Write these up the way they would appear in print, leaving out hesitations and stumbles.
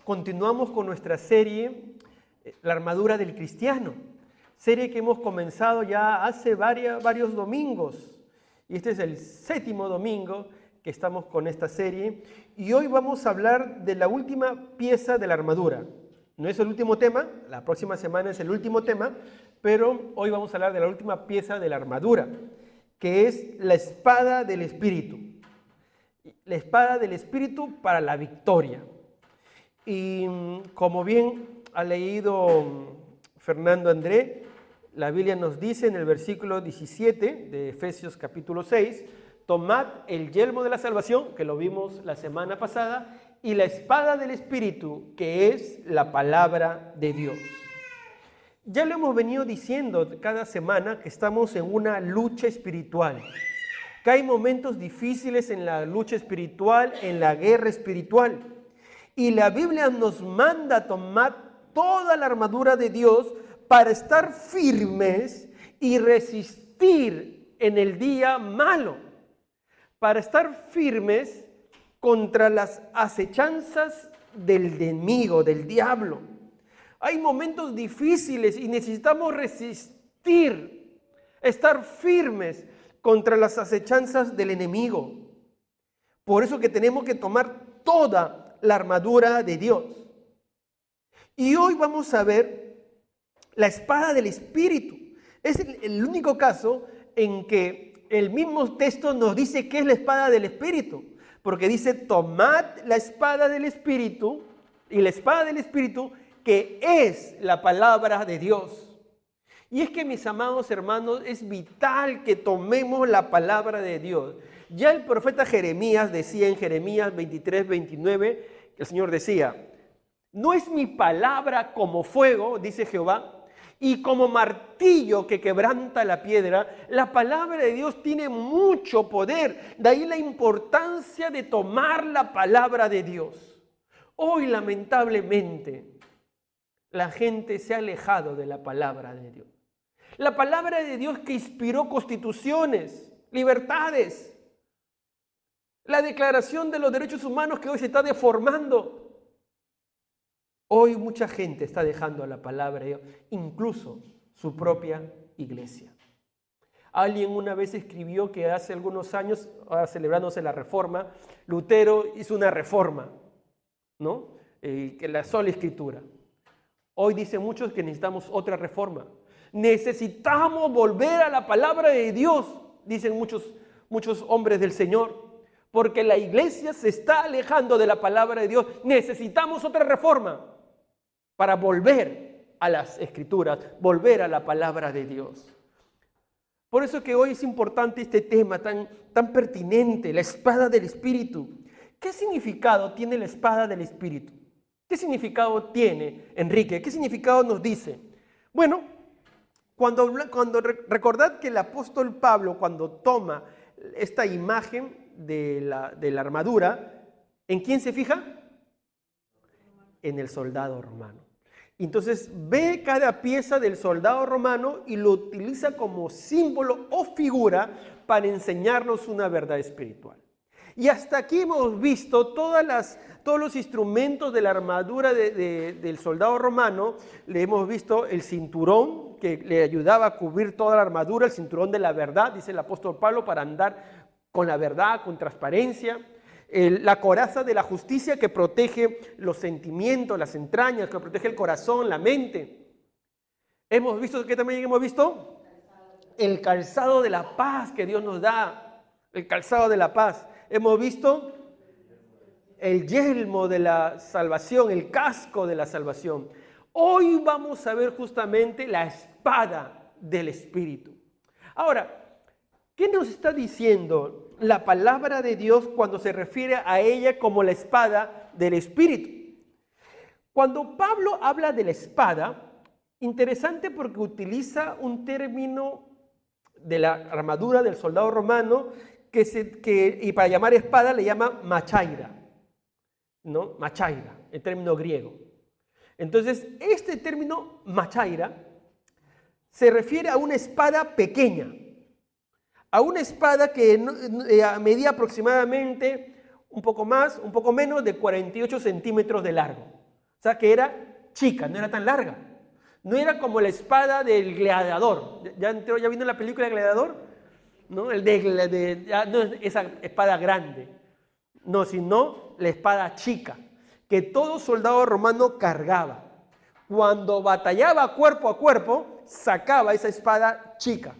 continuamos con nuestra serie, La armadura del cristiano. Serie que hemos comenzado ya hace varios domingos. Y este es el 7º domingo que estamos con esta serie. Y hoy vamos a hablar de la última pieza de la armadura. No es el último tema, la próxima semana es el último tema, pero hoy vamos a hablar de la última pieza de la armadura, que es la espada del Espíritu. La espada del Espíritu para la victoria. Y como bien ha leído Fernando André, la Biblia nos dice en el versículo 17 de Efesios capítulo 6, tomad el yelmo de la salvación, que lo vimos la semana pasada, y la espada del Espíritu, que es la palabra de Dios. Ya lo hemos venido diciendo cada semana que estamos en una lucha espiritual, que hay momentos difíciles en la lucha espiritual, en la guerra espiritual. Y la Biblia nos manda a tomar toda la armadura de Dios para estar firmes y resistir en el día malo, para estar firmes contra las acechanzas del enemigo, del diablo. Hay momentos difíciles y necesitamos resistir, estar firmes contra las acechanzas del enemigo. Por eso que tenemos que tomar toda la armadura de Dios. Y hoy vamos a ver la espada del Espíritu. Es el único caso en que el mismo texto nos dice qué es la espada del Espíritu. Porque dice, tomad la espada del Espíritu, y la espada del Espíritu que es la palabra de Dios. Y es que, mis amados hermanos, es vital que tomemos la palabra de Dios. Ya el profeta Jeremías decía en Jeremías 23, 29, que el Señor decía, no es mi palabra como fuego, dice Jehová, y como martillo que quebranta la piedra. La palabra de Dios tiene mucho poder. De ahí la importancia de tomar la palabra de Dios. Hoy, lamentablemente, la gente se ha alejado de la palabra de Dios. La palabra de Dios que inspiró constituciones, libertades, la declaración de los derechos humanos que hoy se está deformando. Hoy mucha gente está dejando la palabra de Dios, incluso su propia iglesia. Alguien una vez escribió que hace algunos años, ahora celebrándose la Reforma, Lutero hizo una reforma, ¿no? Que la sola escritura. Hoy dicen muchos que necesitamos otra reforma. Necesitamos volver a la palabra de Dios, dicen muchos hombres del Señor, porque la iglesia se está alejando de la palabra de Dios. Necesitamos otra reforma para volver a las Escrituras, volver a la palabra de Dios. Por eso que hoy es importante este tema tan pertinente, la espada del Espíritu. ¿Qué significado tiene la espada del Espíritu? ¿Qué significado tiene, Enrique? ¿Qué significado nos dice? Bueno, recordad que el apóstol Pablo, cuando toma esta imagen de la armadura, ¿en quién se fija? En el soldado romano. Entonces ve cada pieza del soldado romano y lo utiliza como símbolo o figura para enseñarnos una verdad espiritual. Y hasta aquí hemos visto todos los instrumentos de la armadura del soldado romano. Le hemos visto el cinturón que le ayudaba a cubrir toda la armadura, el cinturón de la verdad, dice el apóstol Pablo, para andar con la verdad, con transparencia. La coraza de la justicia que protege los sentimientos, las entrañas, que protege el corazón, la mente. Hemos visto, ¿qué también hemos visto? El calzado de la paz que Dios nos da, el calzado de la paz. Hemos visto el yelmo de la salvación, el casco de la salvación. Hoy vamos a ver justamente la espada del Espíritu. Ahora, ¿qué nos está diciendo la palabra de Dios cuando se refiere a ella como la espada del Espíritu? Cuando Pablo habla de la espada, interesante porque utiliza un término de la armadura del soldado romano y para llamar espada le llama machaira, ¿no? Machaira, el término griego. Entonces, este término machaira se refiere a una espada pequeña, a una espada que medía aproximadamente un poco más, un poco menos de 48 centímetros de largo. sea que era chica, no era tan larga. No era como la espada del gladiador. ¿Ya vino la película de Gladiador? ¿No? No es esa espada grande. No, sino la espada chica, que todo soldado romano cargaba. Cuando batallaba cuerpo a cuerpo, sacaba esa espada chica.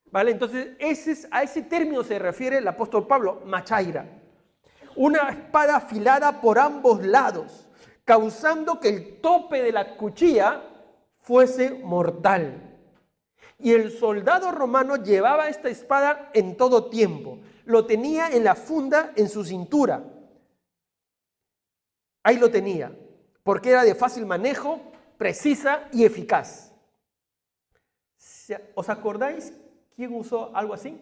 ¿Vale? Entonces, a ese término se refiere el apóstol Pablo, machaira. Una espada afilada por ambos lados, causando que el tope de la cuchilla fuese mortal. Y el soldado romano llevaba esta espada en todo tiempo. Lo tenía en la funda en su cintura. Ahí lo tenía, porque era de fácil manejo, precisa y eficaz. ¿Os acordáis quién usó algo así?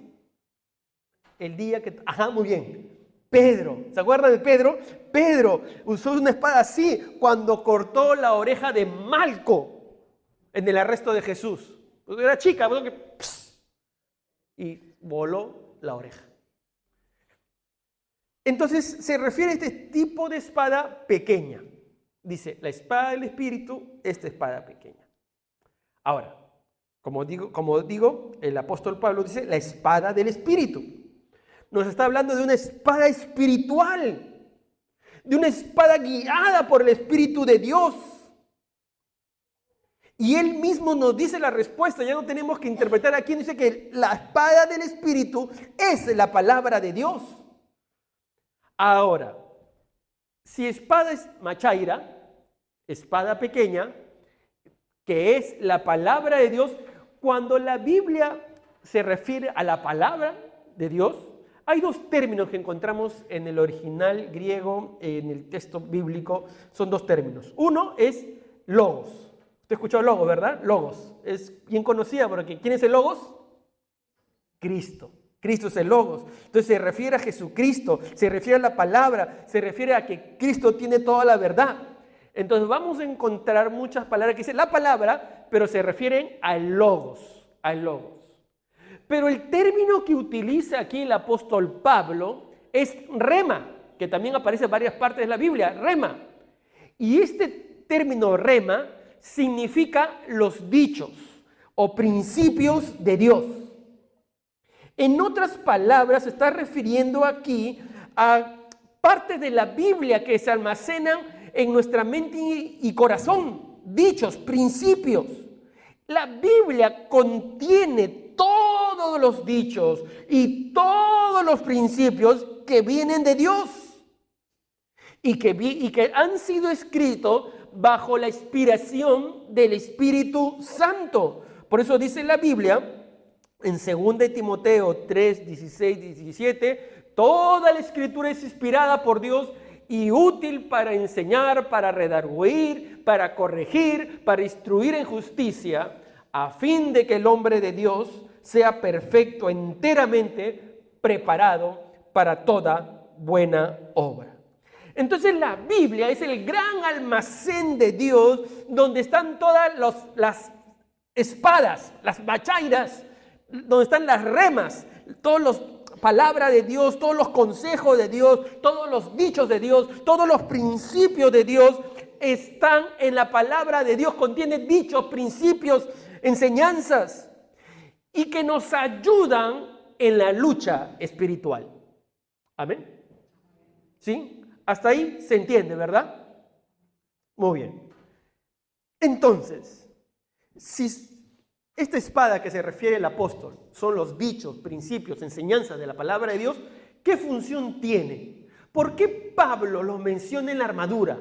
El día que... Ajá, muy bien. Pedro. ¿Se acuerdan de Pedro? Pedro usó una espada así cuando cortó la oreja de Malco en el arresto de Jesús. Pues era chica, y voló la oreja. Entonces se refiere a este tipo de espada pequeña. Dice, la espada del Espíritu, esta espada pequeña. Ahora, como digo, el apóstol Pablo dice, la espada del Espíritu. Nos está hablando de una espada espiritual, de una espada guiada por el Espíritu de Dios. Y él mismo nos dice la respuesta, ya no tenemos que interpretar aquí, dice que la espada del Espíritu es la palabra de Dios. Ahora, si espada es machaira, espada pequeña, que es la palabra de Dios, cuando la Biblia se refiere a la palabra de Dios, hay dos términos que encontramos en el original griego, en el texto bíblico, son dos términos. Uno es logos. Usted escuchó logos, ¿verdad? Logos. Es bien conocida porque ¿quién es el logos? Cristo. Cristo es el logos. Entonces se refiere a Jesucristo, se refiere a la palabra, se refiere a que Cristo tiene toda la verdad. Entonces vamos a encontrar muchas palabras que dicen la palabra, pero se refieren al logos, al logos. Pero el término que utiliza aquí el apóstol Pablo es rema, que también aparece en varias partes de la Biblia, rema. Y este término rema significa los dichos o principios de Dios. En otras palabras, se está refiriendo aquí a partes de la Biblia que se almacenan en nuestra mente y corazón, dichos, principios. La Biblia contiene todos los dichos y todos los principios que vienen de Dios y que han sido escritos bajo la inspiración del Espíritu Santo. Por eso dice la Biblia en 2 Timoteo 3, 16, 17, toda la Escritura es inspirada por Dios y útil para enseñar, para redarguir, para corregir, para instruir en justicia, a fin de que el hombre de Dios sea perfecto, enteramente preparado para toda buena obra. Entonces la Biblia es el gran almacén de Dios donde están todas las espadas, las machairas, donde están las remas, todas las palabras de Dios, todos los consejos de Dios, todos los dichos de Dios, todos los principios de Dios están en la palabra de Dios. Contiene dichos, principios, enseñanzas y que nos ayudan en la lucha espiritual. Amén. ¿Sí? Hasta ahí se entiende, ¿verdad? Muy bien. Entonces, si esta espada que se refiere el apóstol son los dichos, principios, enseñanzas de la palabra de Dios, ¿qué función tiene? ¿Por qué Pablo lo menciona en la armadura?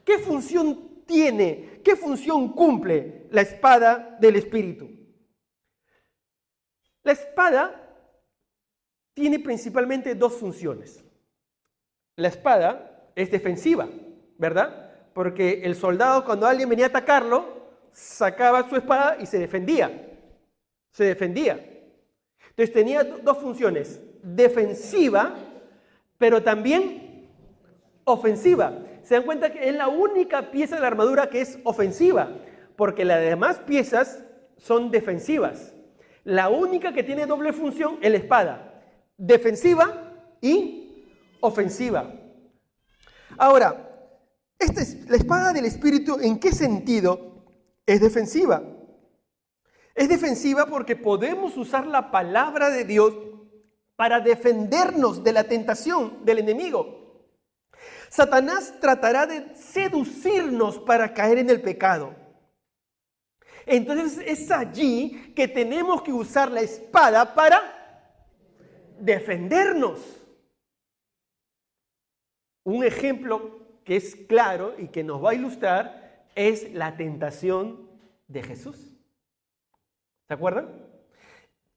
¿Qué función tiene? ¿Qué función cumple la espada del Espíritu? La espada tiene principalmente dos funciones. La espada es defensiva, ¿verdad? Porque el soldado, cuando alguien venía a atacarlo, sacaba su espada y se defendía. Se defendía. Entonces tenía dos funciones: defensiva, pero también ofensiva. Se dan cuenta que es la única pieza de la armadura que es ofensiva, porque las demás piezas son defensivas. La única que tiene doble función es la espada, defensiva y ofensiva. Ahora, La espada del Espíritu, ¿en qué sentido es defensiva? Es defensiva porque podemos usar la palabra de Dios para defendernos de la tentación del enemigo. Satanás tratará de seducirnos para caer en el pecado. Entonces es allí que tenemos que usar la espada para defendernos. Un ejemplo que es claro y que nos va a ilustrar es la tentación de Jesús. ¿Se acuerdan?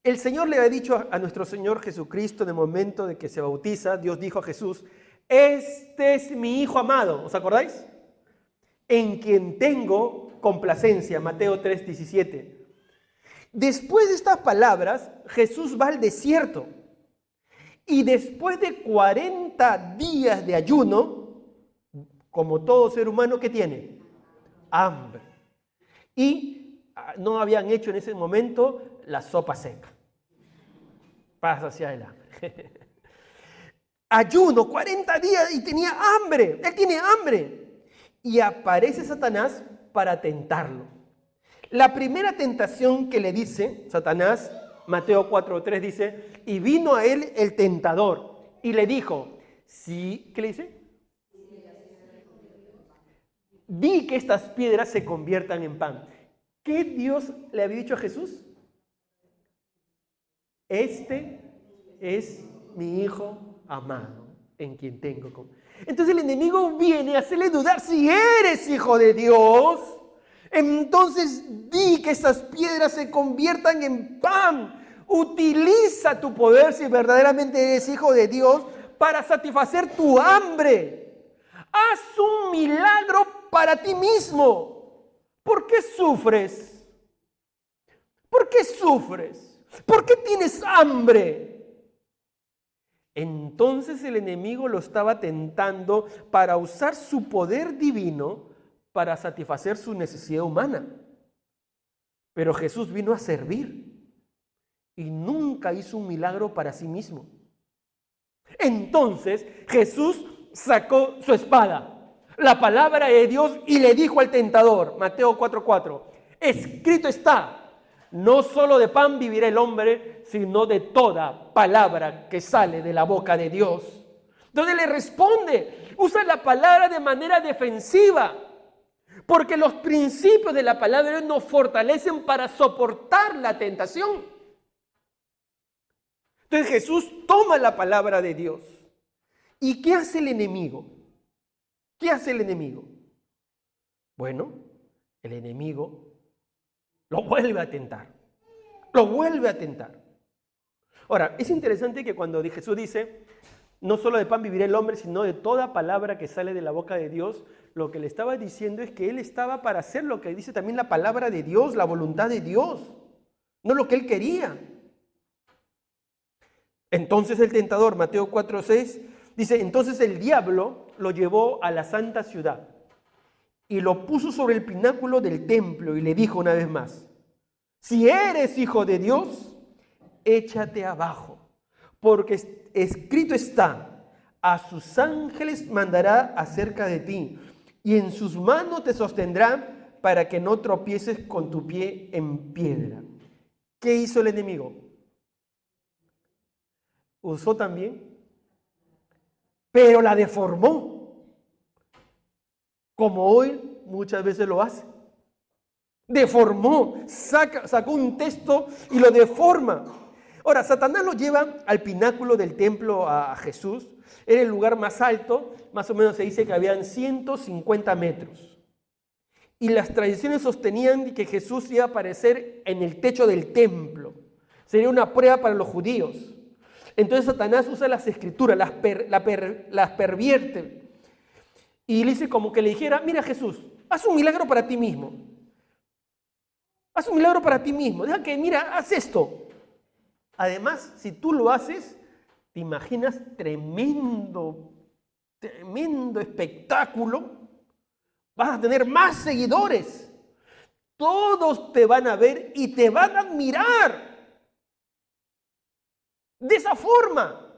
El Señor le ha dicho a nuestro Señor Jesucristo en el momento de que se bautiza, Dios dijo a Jesús, este es mi Hijo amado, ¿os acordáis? En quien tengo complacencia, Mateo 3:17. Después de estas palabras, Jesús va al desierto y después de 40 días de ayuno, como todo ser humano, ¿qué tiene? Hambre. Y no habían hecho en ese momento la sopa seca para saciar el hambre. Ayuno, 40 días y tenía hambre. Él tiene hambre. Y aparece Satanás para tentarlo. La primera tentación que le dice Satanás, Mateo 4:3 dice, y vino a él el tentador y le dijo, sí, ¿qué le dice? Di que estas piedras se conviertan en pan. ¿Qué Dios le había dicho a Jesús? Este es mi Hijo amado, en quien tengo. Entonces el enemigo viene a hacerle dudar, si eres hijo de Dios, entonces di que estas piedras se conviertan en pan. Utiliza tu poder si verdaderamente eres hijo de Dios para satisfacer tu hambre. Haz un milagro para ti mismo. ¿Por qué sufres? ¿Por qué sufres? ¿Por qué tienes hambre? Entonces el enemigo lo estaba tentando para usar su poder divino para satisfacer su necesidad humana. Pero Jesús vino a servir y nunca hizo un milagro para sí mismo. Entonces Jesús sacó su espada, la palabra de Dios, y le dijo al tentador, Mateo 4:4, escrito está, no solo de pan vivirá el hombre, sino de toda palabra que sale de la boca de Dios. Entonces le responde, usa la palabra de manera defensiva, porque los principios de la palabra de Dios nos fortalecen para soportar la tentación. Entonces Jesús toma la palabra de Dios. ¿Y qué hace el enemigo? ¿Qué hace el enemigo? Bueno, el enemigo lo vuelve a tentar. Lo vuelve a tentar. Ahora, es interesante que cuando Jesús dice, no solo de pan vivirá el hombre, sino de toda palabra que sale de la boca de Dios, lo que le estaba diciendo es que él estaba para hacer lo que dice también la palabra de Dios, la voluntad de Dios, no lo que él quería. Entonces el tentador, Mateo 4:6, dice, entonces el diablo lo llevó a la santa ciudad y lo puso sobre el pináculo del templo y le dijo una vez más, si eres hijo de Dios, échate abajo, porque escrito está, a sus ángeles mandará acerca de ti y en sus manos te sostendrán para que no tropieces con tu pie en piedra. ¿Qué hizo el enemigo? Usó también, pero la deformó, como hoy muchas veces lo hace. Deformó, sacó un texto y lo deforma. Ahora, Satanás lo lleva al pináculo del templo a Jesús. Era el lugar más alto, más o menos se dice que habían 150 metros. Y las tradiciones sostenían que Jesús iba a aparecer en el techo del templo. Sería una prueba para los judíos. Entonces Satanás usa las escrituras, las pervierte. Y le dice como que le dijera, mira Jesús, haz un milagro para ti mismo. Haz un milagro para ti mismo. Deja que, mira, haz esto. Además, si tú lo haces, te imaginas tremendo espectáculo. Vas a tener más seguidores. Todos te van a ver y te van a admirar. De esa forma.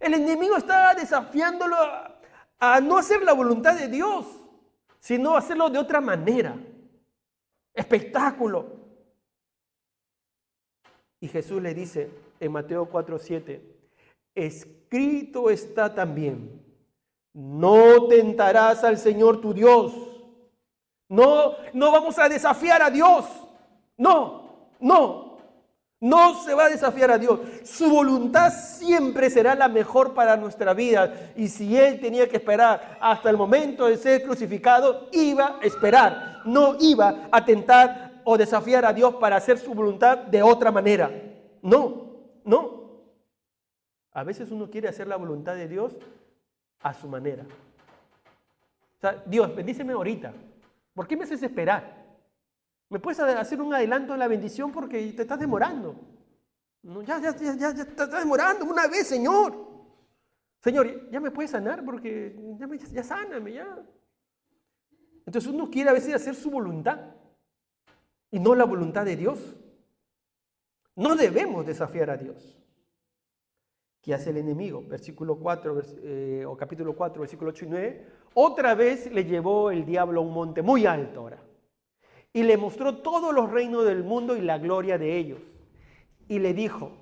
El enemigo estaba desafiándolo a no hacer la voluntad de Dios, sino hacerlo de otra manera. Espectáculo. Y Jesús le dice en Mateo 4:7, escrito está también, no tentarás al Señor tu Dios. No vamos a desafiar a Dios. No se va a desafiar a Dios. Su voluntad siempre será la mejor para nuestra vida. Y si Él tenía que esperar hasta el momento de ser crucificado, iba a esperar. No iba a tentar o desafiar a Dios para hacer su voluntad de otra manera. No. A veces uno quiere hacer la voluntad de Dios a su manera. O sea, Dios, bendíceme ahorita. ¿Por qué me haces esperar? ¿Me puedes hacer un adelanto en la bendición porque te estás demorando? No, ya te estás demorando una vez, Señor. Señor, ya me puedes sanar porque ya sáname, ya. Entonces uno quiere a veces hacer su voluntad y no la voluntad de Dios. No debemos desafiar a Dios. ¿Qué hace el enemigo? Versículo 4, o capítulo 4, versículo 8 y 9. Otra vez le llevó el diablo a un monte muy alto ahora. Y le mostró todos los reinos del mundo y la gloria de ellos. Y le dijo,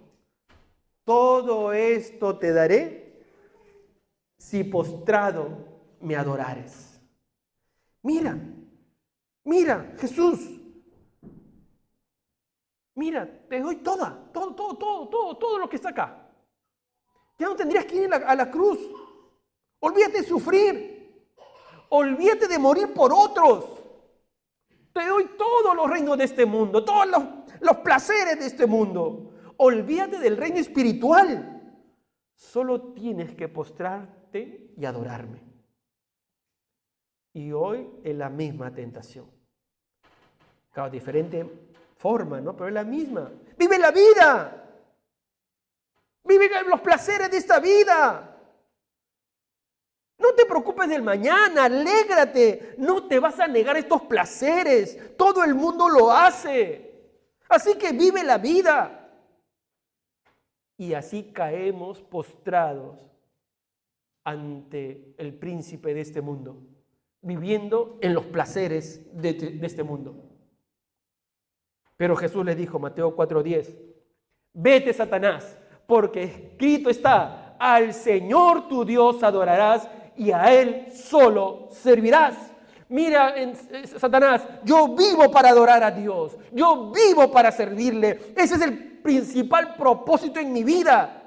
todo esto te daré si postrado me adorares. Mira, Jesús. Mira, te doy todo lo que está acá. Ya no tendrías que ir a la cruz. Olvídate de sufrir. Olvídate de morir por otros. Te doy todos los reinos de este mundo, todos los placeres de este mundo. Olvídate del reino espiritual. Solo tienes que postrarte y adorarme. Y hoy es la misma tentación. Claro, diferente forma, ¿no? Pero es la misma. ¡Vive la vida! ¡Vive los placeres de esta vida! No te preocupes del mañana, alégrate. No te vas a negar estos placeres. Todo el mundo lo hace. Así que vive la vida. Y así caemos postrados ante el príncipe de este mundo, viviendo en los placeres de este mundo. Pero Jesús les dijo, Mateo 4:10, vete, Satanás, porque escrito está, al Señor tu Dios adorarás y a Él solo servirás. Mira, Satanás, yo vivo para adorar a Dios. Yo vivo para servirle. Ese es el principal propósito en mi vida.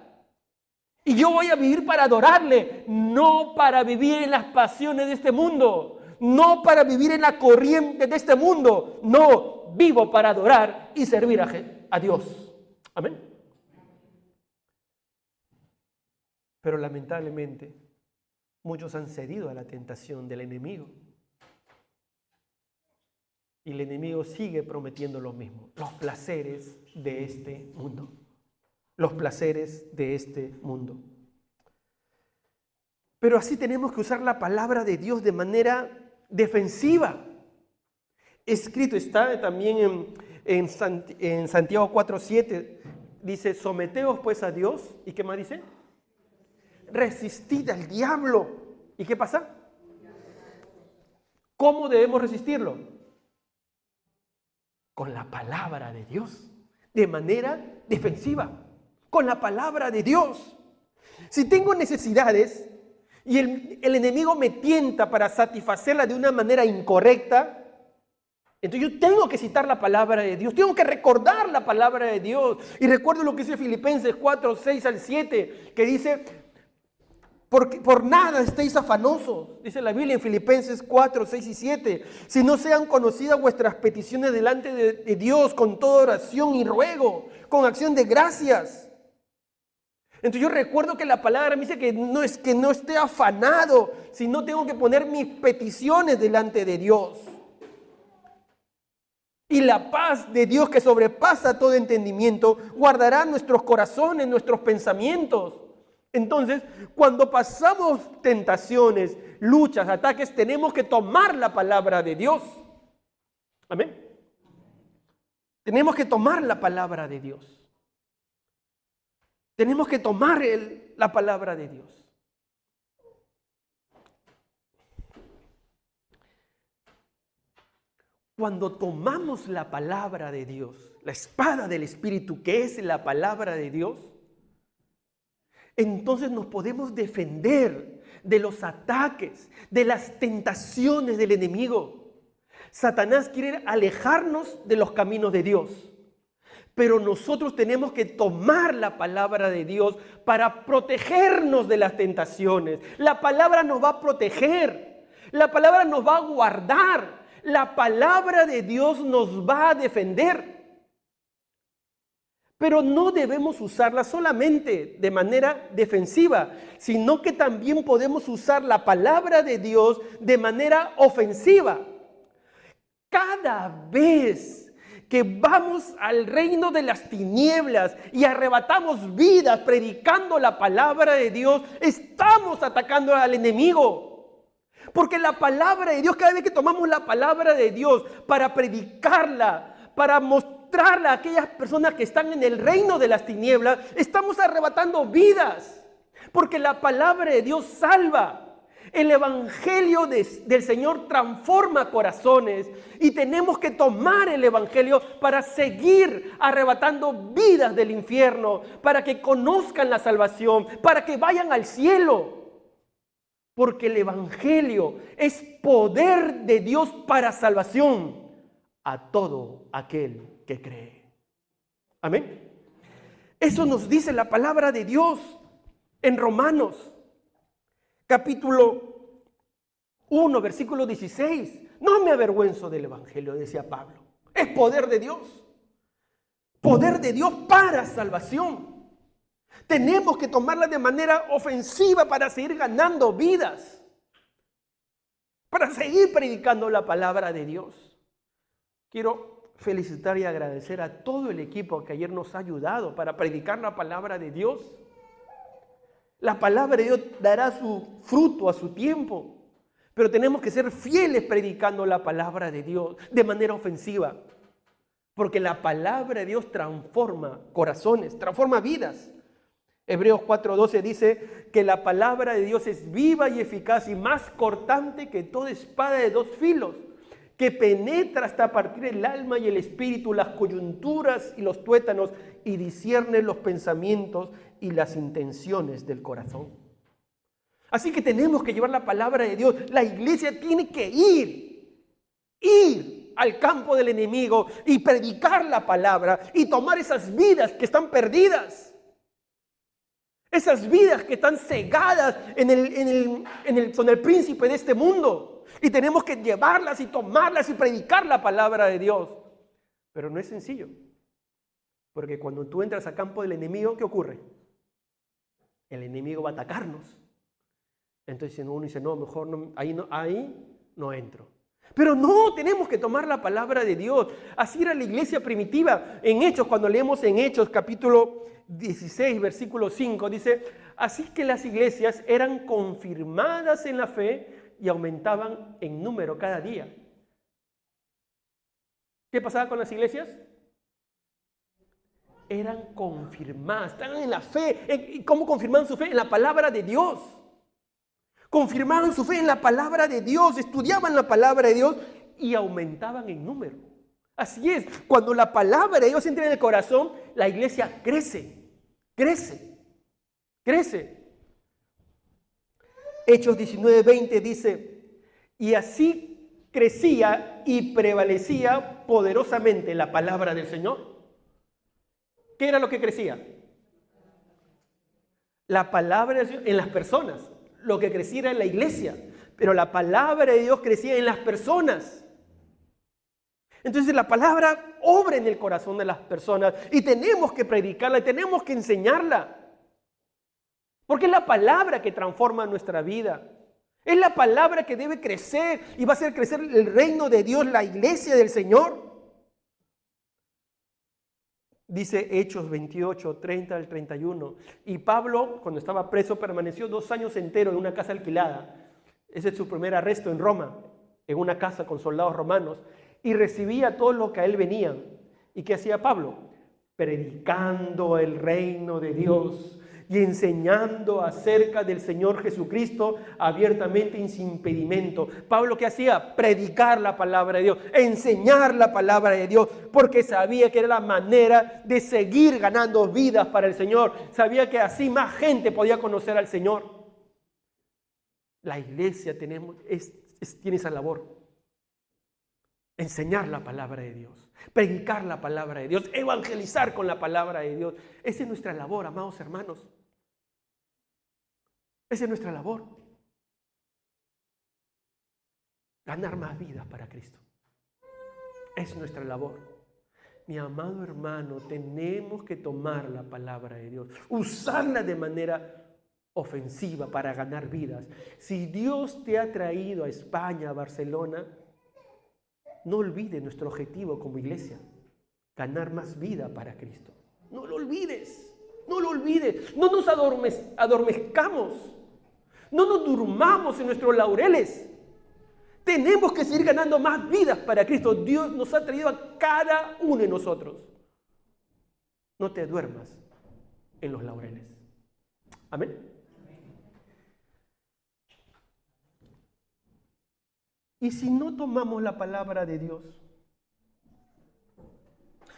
Y yo voy a vivir para adorarle, no para vivir en las pasiones de este mundo, no para vivir en la corriente de este mundo. No, vivo para adorar y servir a Dios. Amén. Pero lamentablemente, muchos han cedido a la tentación del enemigo. Y el enemigo sigue prometiendo lo mismo, los placeres de este mundo. Los placeres de este mundo. Pero así tenemos que usar la palabra de Dios de manera defensiva. Escrito está también en Santiago 4:7, dice, someteos pues a Dios. ¿Y qué más dice? Resistid al diablo. ¿Y qué pasa? ¿Cómo debemos resistirlo? Con la palabra de Dios, de manera defensiva, con la palabra de Dios. Si tengo necesidades y el enemigo me tienta para satisfacerla de una manera incorrecta, entonces yo tengo que citar la palabra de Dios, tengo que recordar la palabra de Dios. Y recuerdo lo que dice Filipenses 4:6-7, que dice, por nada estéis afanosos, dice la Biblia en Filipenses 4:6-7, si no sean conocidas vuestras peticiones delante de Dios con toda oración y ruego, con acción de gracias. Entonces yo recuerdo que la palabra me dice que no esté afanado, sino tengo que poner mis peticiones delante de Dios. Y la paz de Dios que sobrepasa todo entendimiento, guardará nuestros corazones, nuestros pensamientos. Entonces, cuando pasamos tentaciones, luchas, ataques, tenemos que tomar la palabra de Dios. Amén. Tenemos que tomar la palabra de Dios. Tenemos que tomar la palabra de Dios. Cuando tomamos la palabra de Dios, la espada del Espíritu, que es la palabra de Dios, entonces nos podemos defender de los ataques, de las tentaciones del enemigo. Satanás quiere alejarnos de los caminos de Dios, pero nosotros tenemos que tomar la palabra de Dios para protegernos de las tentaciones. La palabra nos va a proteger, la palabra nos va a guardar, la palabra de Dios nos va a defender. Pero no debemos usarla solamente de manera defensiva, sino que también podemos usar la palabra de Dios de manera ofensiva. Cada vez que vamos al reino de las tinieblas y arrebatamos vidas predicando la palabra de Dios, estamos atacando al enemigo. Porque la palabra de Dios, cada vez que tomamos la palabra de Dios para predicarla, para mostrarla a aquellas personas que están en el reino de las tinieblas, estamos arrebatando vidas. Porque la palabra de Dios salva. El evangelio del Señor transforma corazones y tenemos que tomar el evangelio para seguir arrebatando vidas del infierno, para que conozcan la salvación, para que vayan al cielo. Porque el evangelio es poder de Dios para salvación a todo aquel que cree. Amén. Eso nos dice la palabra de Dios en Romanos. Capítulo 1, versículo 16. No me avergüenzo del evangelio, decía Pablo. Es poder de Dios. Poder de Dios para salvación. Tenemos que tomarla de manera ofensiva para seguir ganando vidas. Para seguir predicando la palabra de Dios. Quiero felicitar y agradecer a todo el equipo que ayer nos ha ayudado para predicar la palabra de Dios. La palabra de Dios dará su fruto a su tiempo, pero tenemos que ser fieles predicando la palabra de Dios de manera ofensiva, porque la palabra de Dios transforma corazones, transforma vidas. Hebreos 4:12 dice que la palabra de Dios es viva y eficaz y más cortante que toda espada de dos filos, que penetra hasta partir el alma y el espíritu, las coyunturas y los tuétanos, y discierne los pensamientos y las intenciones del corazón. Así que tenemos que llevar la palabra de Dios. La iglesia tiene que ir al campo del enemigo y predicar la palabra y tomar esas vidas que están perdidas. Esas vidas que están cegadas con el príncipe de este mundo. Y tenemos que llevarlas y tomarlas y predicar la palabra de Dios. Pero no es sencillo. Porque cuando tú entras al campo del enemigo, ¿qué ocurre? El enemigo va a atacarnos. Entonces uno dice, no, mejor no, ahí no entro. Pero no, tenemos que tomar la palabra de Dios. Así era la iglesia primitiva. En Hechos, cuando leemos en Hechos capítulo 16, versículo 5, dice, así que las iglesias eran confirmadas en la fe y aumentaban en número cada día. ¿Qué pasaba con las iglesias? Eran confirmadas, estaban en la fe. ¿Y cómo confirmaban su fe? En la palabra de Dios. Confirmaban su fe en la palabra de Dios, estudiaban la palabra de Dios y aumentaban en número. Así es, cuando la palabra de Dios entra en el corazón, la iglesia crece. Hechos 19:20 dice, y así crecía y prevalecía poderosamente la palabra del Señor. ¿Qué era lo que crecía? La palabra del Señor en las personas. Lo que crecía era en la iglesia. Pero la palabra de Dios crecía en las personas. Entonces la palabra obra en el corazón de las personas. Y tenemos que predicarla, y tenemos que enseñarla. Porque es la palabra que transforma nuestra vida. Es la palabra que debe crecer y va a hacer crecer el reino de Dios, la iglesia del Señor. Dice Hechos 28, 30 al 31. Y Pablo, cuando estaba preso, permaneció 2 años enteros en una casa alquilada. Ese es su primer arresto en Roma, en una casa con soldados romanos. Y recibía todo lo que a él venían. ¿Y qué hacía Pablo? Predicando el reino de Dios y enseñando acerca del Señor Jesucristo abiertamente y sin impedimento. Pablo, ¿qué hacía? Predicar la palabra de Dios, enseñar la palabra de Dios, porque sabía que era la manera de seguir ganando vidas para el Señor. Sabía que así más gente podía conocer al Señor. La iglesia tiene esa labor. Enseñar la palabra de Dios, predicar la palabra de Dios, evangelizar con la palabra de Dios. Esa es nuestra labor, amados hermanos. Esa es nuestra labor. Ganar más vidas para Cristo. Es nuestra labor. Mi amado hermano, tenemos que tomar la palabra de Dios, usarla de manera ofensiva para ganar vidas. Si Dios te ha traído a España, a Barcelona, no olvides nuestro objetivo como iglesia, ganar más vida para Cristo. No lo olvides, no lo olvides. No nos adormezcamos, no nos durmamos en nuestros laureles. Tenemos que seguir ganando más vidas para Cristo. Dios nos ha traído a cada uno de nosotros. No te duermas en los laureles. Amén. ¿Y si no tomamos la palabra de Dios?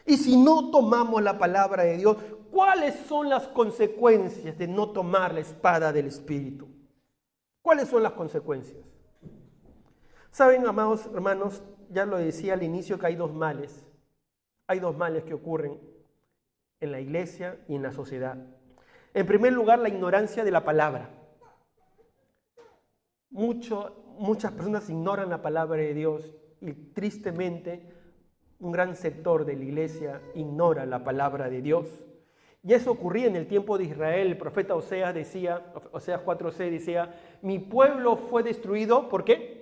¿Y si no tomamos la palabra de Dios? ¿Cuáles son las consecuencias de no tomar la espada del Espíritu? ¿Cuáles son las consecuencias? Saben, amados hermanos, ya lo decía al inicio que hay dos males. Hay dos males que ocurren en la iglesia y en la sociedad. En primer lugar, la ignorancia de la palabra. Muchas personas ignoran la palabra de Dios y tristemente un gran sector de la iglesia ignora la palabra de Dios. Y eso ocurría en el tiempo de Israel. El profeta Oseas decía, Oseas 4:6 decía, mi pueblo fue destruido, ¿por qué?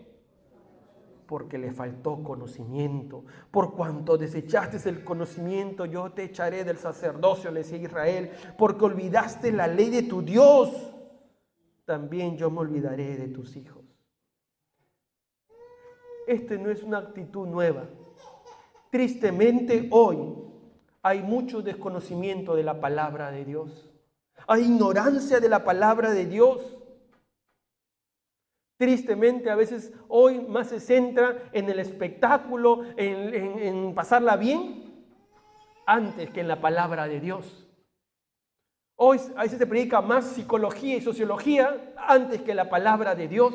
Porque le faltó conocimiento. Por cuanto desechaste el conocimiento, yo te echaré del sacerdocio, le decía Israel, porque olvidaste la ley de tu Dios, también yo me olvidaré de tus hijos. Esta no es una actitud nueva. Tristemente hoy hay mucho desconocimiento de la palabra de Dios. Hay ignorancia de la palabra de Dios. Tristemente a veces hoy más se centra en el espectáculo, en pasarla bien, antes que en la palabra de Dios. Hoy a veces se predica más psicología y sociología antes que la palabra de Dios.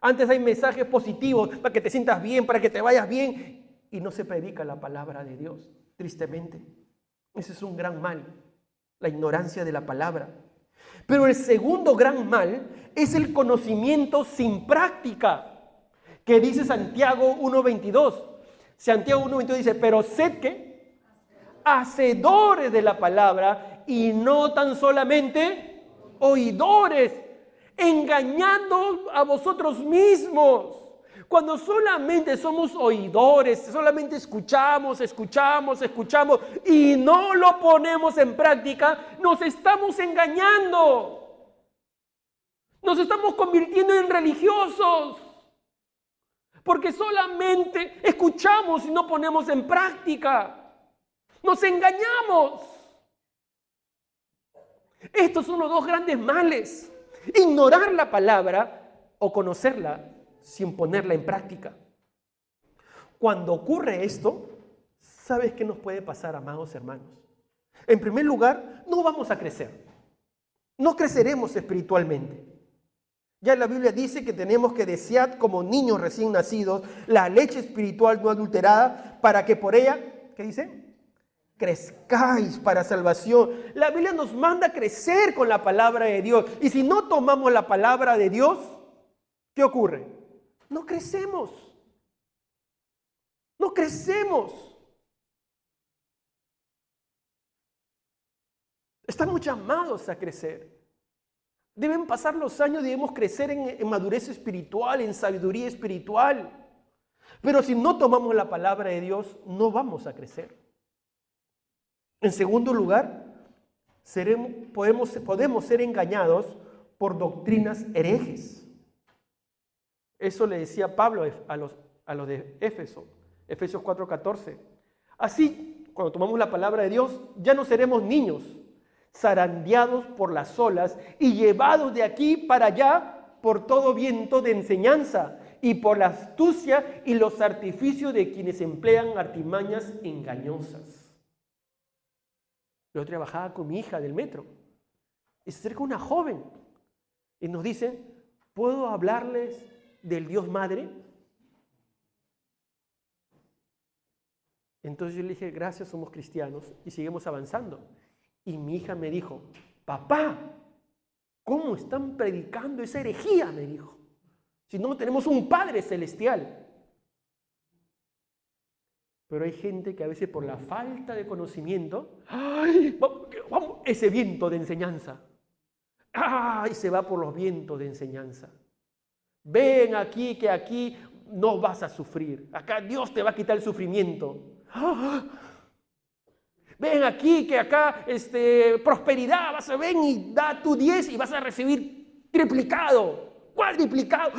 Antes hay mensajes positivos para que te sientas bien, para que te vayas bien, y no se predica la palabra de Dios, tristemente. Ese es un gran mal, la ignorancia de la palabra. Pero el segundo gran mal es el conocimiento sin práctica, que dice Santiago 1:22. Santiago 1:22 dice, pero sed que hacedores de la palabra y no tan solamente oidores, engañando a vosotros mismos. Cuando solamente somos oidores, solamente escuchamos y no lo ponemos en práctica, nos estamos engañando. Nos estamos convirtiendo en religiosos. Porque solamente escuchamos y no ponemos en práctica. Nos engañamos. Estos son los dos grandes males. Ignorar la palabra o conocerla sin ponerla en práctica. Cuando ocurre esto, ¿sabes qué nos puede pasar, amados hermanos? En primer lugar, no vamos a crecer. No creceremos espiritualmente. Ya la Biblia dice que tenemos que desear como niños recién nacidos la leche espiritual no adulterada para que por ella, ¿qué dice? Crezcáis para salvación. La Biblia nos manda a crecer con la palabra de Dios. Y si no tomamos la palabra de Dios, ¿qué ocurre? No crecemos. No crecemos. Estamos llamados a crecer. Deben pasar los años, debemos crecer en madurez espiritual, en sabiduría espiritual. Pero si no tomamos la palabra de Dios, no vamos a crecer. En segundo lugar, podemos ser engañados por doctrinas herejes. Eso le decía Pablo a los de Éfeso, Efesios 4:14. Así, cuando tomamos la palabra de Dios, ya no seremos niños, zarandeados por las olas y llevados de aquí para allá por todo viento de enseñanza y por la astucia y los artificios de quienes emplean artimañas engañosas. Yo trabajaba con mi hija del metro y se acerca una joven y nos dice: ¿puedo hablarles del Dios Madre? Entonces yo le dije: gracias, somos cristianos, y seguimos avanzando. Y mi hija me dijo: papá, ¿cómo están predicando esa herejía? Me dijo, si no tenemos un Padre celestial. Pero hay gente que a veces por la falta de conocimiento, ¡ay! Vamos, ese viento de enseñanza, ¡ay! Se va por los vientos de enseñanza. Ven aquí, que aquí no vas a sufrir. Acá Dios te va a quitar el sufrimiento. ¡Ah! Ven aquí, que acá prosperidad, vas a ver y da tu 10 y vas a recibir triplicado, cuadriplicado.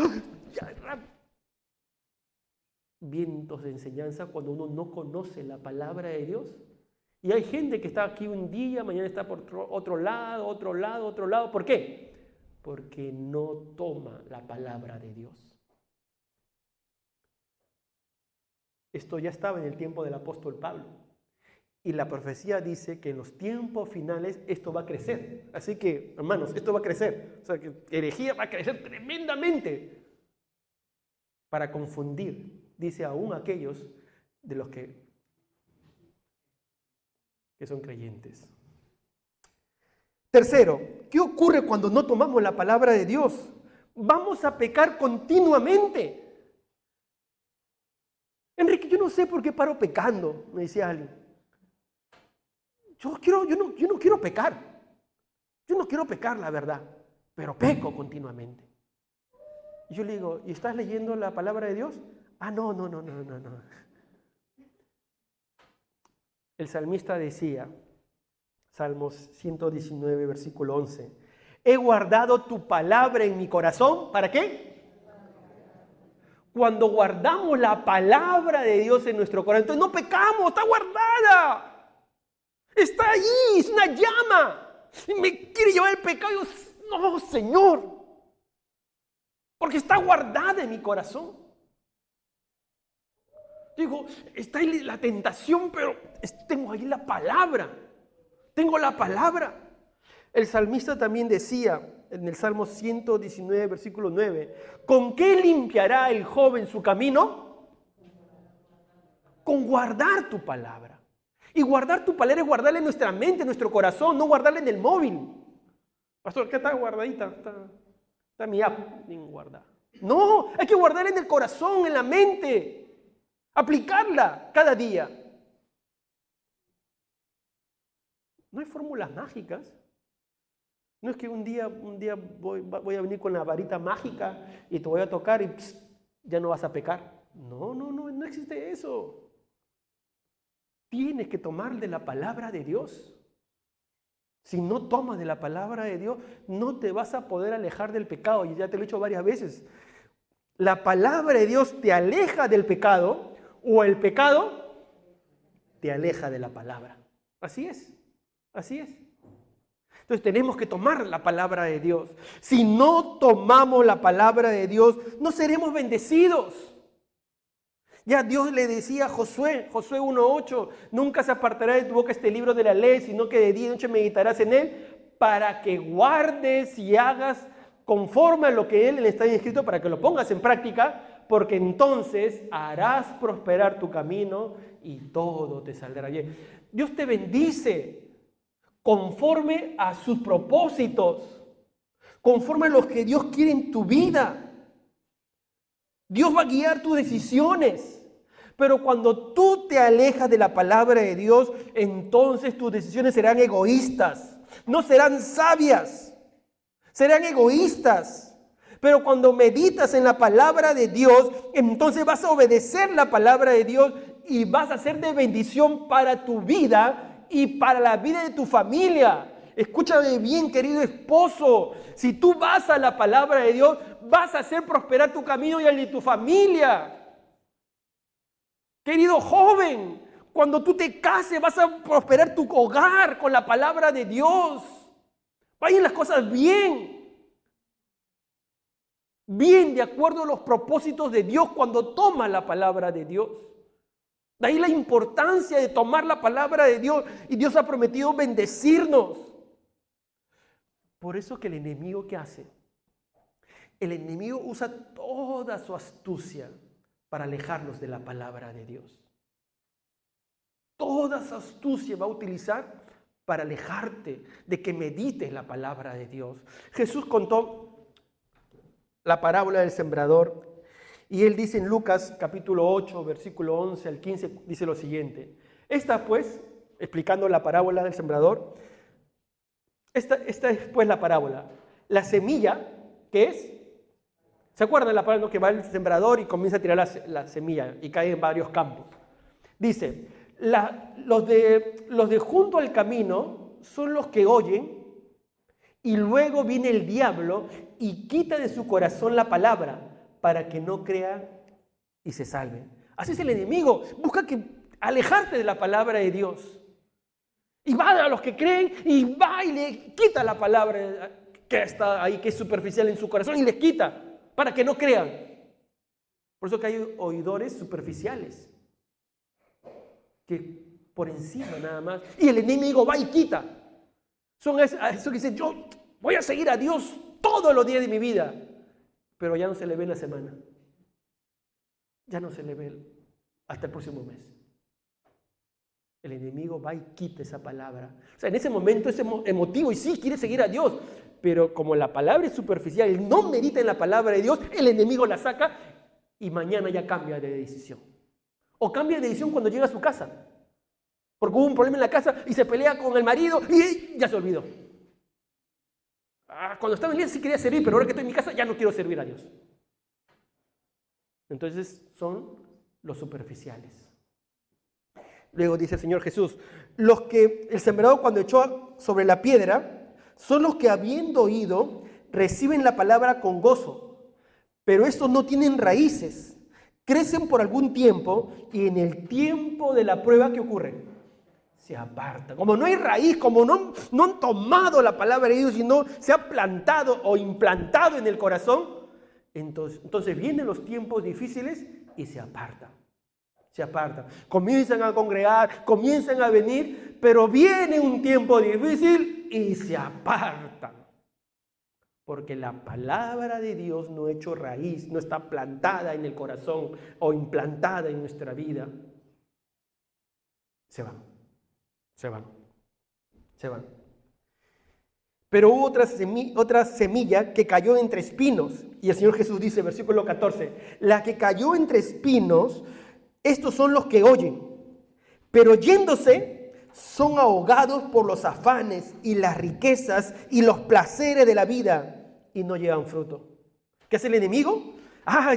Vientos de enseñanza cuando uno no conoce la palabra de Dios. Y hay gente que está aquí un día, mañana está por otro lado. ¿Por qué? Porque no toma la palabra de Dios. Esto ya estaba en el tiempo del apóstol Pablo. Y la profecía dice que en los tiempos finales esto va a crecer. Así que, hermanos, esto va a crecer. O sea, que herejía va a crecer tremendamente para confundir, dice, aún aquellos de los que son creyentes. Tercero, ¿qué ocurre cuando no tomamos la palabra de Dios? Vamos a pecar continuamente. Enrique, yo no sé por qué paro pecando, me decía alguien. Yo no quiero pecar. Yo no quiero pecar, la verdad, pero peco continuamente. Y yo le digo: ¿y estás leyendo la palabra de Dios? Ah, no. El salmista decía, Salmos 119, versículo 11, he guardado tu palabra en mi corazón. ¿Para qué? Cuando guardamos la palabra de Dios en nuestro corazón, entonces no pecamos, está guardada. Está ahí, es una llama. Y me quiere llevar el pecado. Y yo: no, Señor, porque está guardada en mi corazón. Digo, está ahí la tentación, pero tengo ahí la palabra. Tengo la palabra. El salmista también decía en el Salmo 119, versículo 9, ¿con qué limpiará el joven su camino? Con guardar tu palabra. Y guardar tu palabra es guardarla en nuestra mente, en nuestro corazón, no guardarla en el móvil. Pastor, ¿qué está guardadita? Está mi app bien guardada. No, hay que guardarla en el corazón, en la mente. Aplicarla cada día. No hay fórmulas mágicas. No es que un día voy a venir con la varita mágica y te voy a tocar y ya no vas a pecar. No existe eso. Tienes que tomar de la palabra de Dios. Si no tomas de la palabra de Dios, no te vas a poder alejar del pecado. Y ya te lo he dicho varias veces. La palabra de Dios te aleja del pecado, o el pecado te aleja de la palabra. Así es. Entonces tenemos que tomar la palabra de Dios. Si no tomamos la palabra de Dios, no seremos bendecidos. Ya Dios le decía a Josué 1:8, nunca se apartará de tu boca este libro de la ley, sino que de día y noche meditarás en él, para que guardes y hagas conforme a lo que él le está escrito, para que lo pongas en práctica, porque entonces harás prosperar tu camino y todo te saldrá bien. Dios te bendice conforme a sus propósitos, conforme a lo que Dios quiere en tu vida. Dios va a guiar tus decisiones. Pero cuando tú te alejas de la palabra de Dios, entonces tus decisiones serán egoístas. No serán sabias. Serán egoístas. Pero cuando meditas en la palabra de Dios, entonces vas a obedecer la palabra de Dios y vas a ser de bendición para tu vida y para la vida de tu familia. Escúchame bien, querido esposo. Si tú vas a la palabra de Dios, vas a hacer prosperar tu camino y el de tu familia. Querido joven, Cuando tú te cases vas a prosperar tu hogar con la palabra de Dios. Vayan las cosas bien. Bien de acuerdo a los propósitos de Dios cuando tomas la palabra de Dios. De ahí la importancia de tomar la palabra de Dios. Y Dios ha prometido bendecirnos. Por eso que el enemigo, ¿qué hace? El enemigo usa toda su astucia para alejarnos de la palabra de Dios. Toda su astucia va a utilizar para alejarte de que medites la palabra de Dios. Jesús contó la parábola del sembrador y él dice en Lucas capítulo 8, versículo 11 al 15, dice lo siguiente. Esta pues, explicando la parábola del sembrador, esta es pues la parábola. La semilla, ¿qué es? ¿Se acuerdan de la parábola que va el sembrador y comienza a tirar la semilla y cae en varios campos? Dice, los de junto al camino son los que oyen y luego viene el diablo y quita de su corazón la palabra para que no crean y se salven. Así es el enemigo, busca alejarte de la palabra de Dios. Y va a los que creen y va y le quita la palabra que está ahí, que es superficial en su corazón y les quita para que no crean. Por eso que hay oidores superficiales que por encima nada más. Y el enemigo va y quita. Son esos que dicen, yo voy a seguir a Dios todos los días de mi vida. Pero ya no se le ve en la semana. Ya no se le ve hasta el próximo mes. El enemigo va y quita esa palabra. O sea, en ese momento es emotivo y sí, quiere seguir a Dios. Pero como la palabra es superficial, él no medita en la palabra de Dios, el enemigo la saca y mañana ya cambia de decisión. O cambia de decisión cuando llega a su casa. Porque hubo un problema en la casa y se pelea con el marido y ya se olvidó. Cuando estaba en la iglesia sí quería servir, pero ahora que estoy en mi casa ya no quiero servir a Dios. Entonces son los superficiales. Luego dice el Señor Jesús, los que el sembrador cuando echó sobre la piedra son los que habiendo oído reciben la palabra con gozo, pero estos no tienen raíces, crecen por algún tiempo y en el tiempo de la prueba, ¿qué ocurre? Se apartan. Como no hay raíz, como no han tomado la palabra de Dios, sino se ha plantado o implantado en el corazón, entonces vienen los tiempos difíciles y se apartan. Se apartan. Comienzan a congregar, comienzan a venir, pero viene un tiempo difícil y se apartan. Porque la palabra de Dios no ha hecho raíz, no está plantada en el corazón o implantada en nuestra vida. Se van. Pero hubo otra semilla que cayó entre espinos. Y el Señor Jesús dice, versículo 14, la que cayó entre espinos, estos son los que oyen, pero yéndose son ahogados por los afanes y las riquezas y los placeres de la vida y no llevan fruto. ¿Qué hace el enemigo?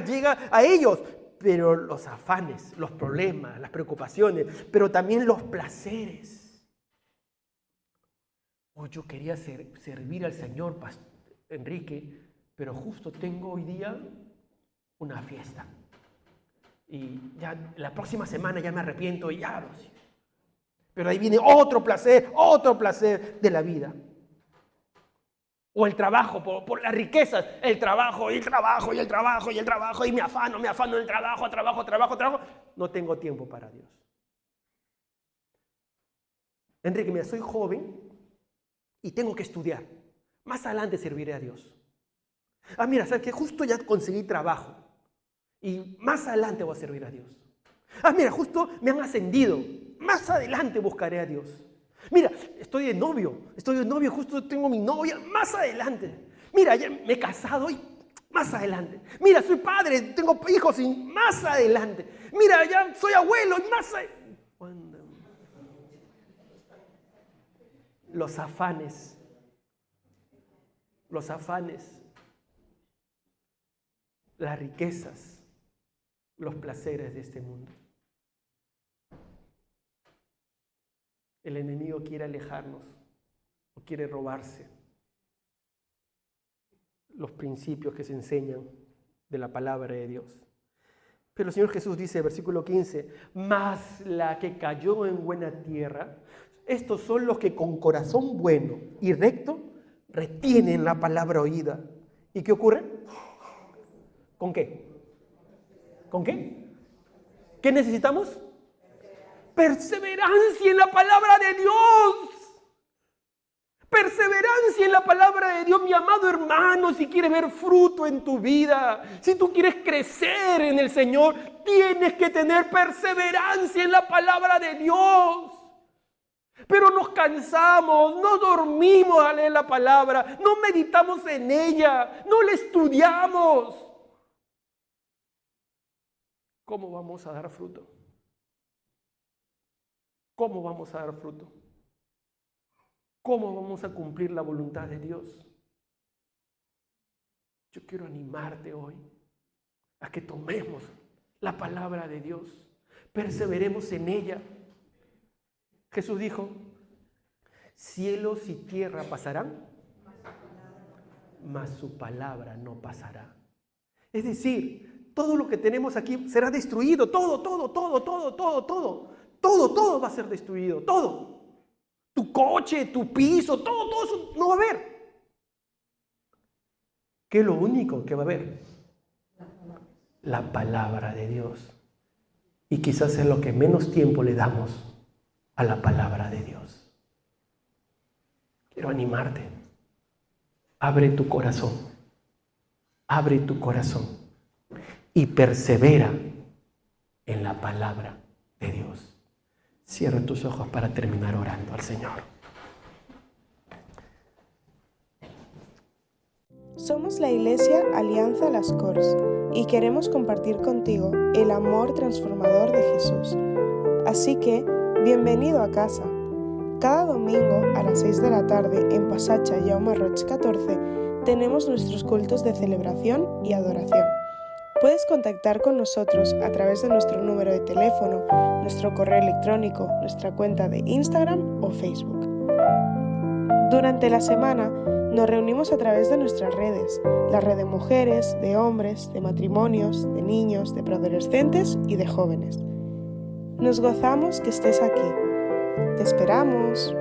Llega a ellos, pero los afanes, los problemas, las preocupaciones, pero también los placeres. Yo quería servir al Señor, Pastor Enrique, pero justo tengo hoy día una fiesta. Y ya la próxima semana ya me arrepiento y ya. Pero ahí viene otro placer de la vida. O el trabajo, por las riquezas, el trabajo y me afano en el trabajo. No tengo tiempo para Dios. Enrique, mira, soy joven y tengo que estudiar. Más adelante serviré a Dios. Mira, ¿sabes qué? Justo ya conseguí trabajo. Y más adelante voy a servir a Dios. Mira, justo me han ascendido. Más adelante buscaré a Dios. Mira, estoy de novio, justo tengo mi novia. Más adelante. Mira, ya me he casado y más adelante. Mira, soy padre, tengo hijos y más adelante. Mira, ya soy abuelo y más adelante. Los afanes, las riquezas, los placeres de este mundo. El enemigo quiere alejarnos o quiere robarse los principios que se enseñan de la palabra de Dios. Pero el Señor Jesús dice, versículo 15, mas la que cayó en buena tierra, estos son los que con corazón bueno y recto retienen la palabra oída. ¿Y qué ocurre? ¿Con qué? ¿Con qué? ¿Qué necesitamos? Perseverancia en la palabra de Dios. Perseverancia en la palabra de Dios, mi amado hermano. Si quieres ver fruto en tu vida, si tú quieres crecer en el Señor, tienes que tener perseverancia en la palabra de Dios. Pero nos cansamos, no dormimos al leer la palabra, no meditamos en ella, no la estudiamos. ¿Cómo vamos a dar fruto? ¿Cómo vamos a dar fruto? ¿Cómo vamos a cumplir la voluntad de Dios? Yo quiero animarte hoy a que tomemos la palabra de Dios, perseveremos en ella. Jesús dijo, cielos y tierra pasarán, mas su palabra no pasará. Es decir, todo lo que tenemos aquí será destruido, todo va a ser destruido, todo. Tu coche, tu piso, todo eso no va a haber. ¿Qué es lo único que va a haber? La palabra de Dios. Y quizás es lo que menos tiempo le damos a la palabra de Dios. Quiero animarte. Abre tu corazón. Abre tu corazón. Y persevera en la palabra de Dios. Cierra tus ojos para terminar orando al Señor. Somos la Iglesia Alianza Las Corts y queremos compartir contigo el amor transformador de Jesús. Así que, bienvenido a casa. Cada domingo a las 6 de la tarde en Passatge Jaume Roig 14 tenemos nuestros cultos de celebración y adoración. Puedes contactar con nosotros a través de nuestro número de teléfono, nuestro correo electrónico, nuestra cuenta de Instagram o Facebook. Durante la semana nos reunimos a través de nuestras redes, la red de mujeres, de hombres, de matrimonios, de niños, de preadolescentes y de jóvenes. Nos gozamos que estés aquí. ¡Te esperamos!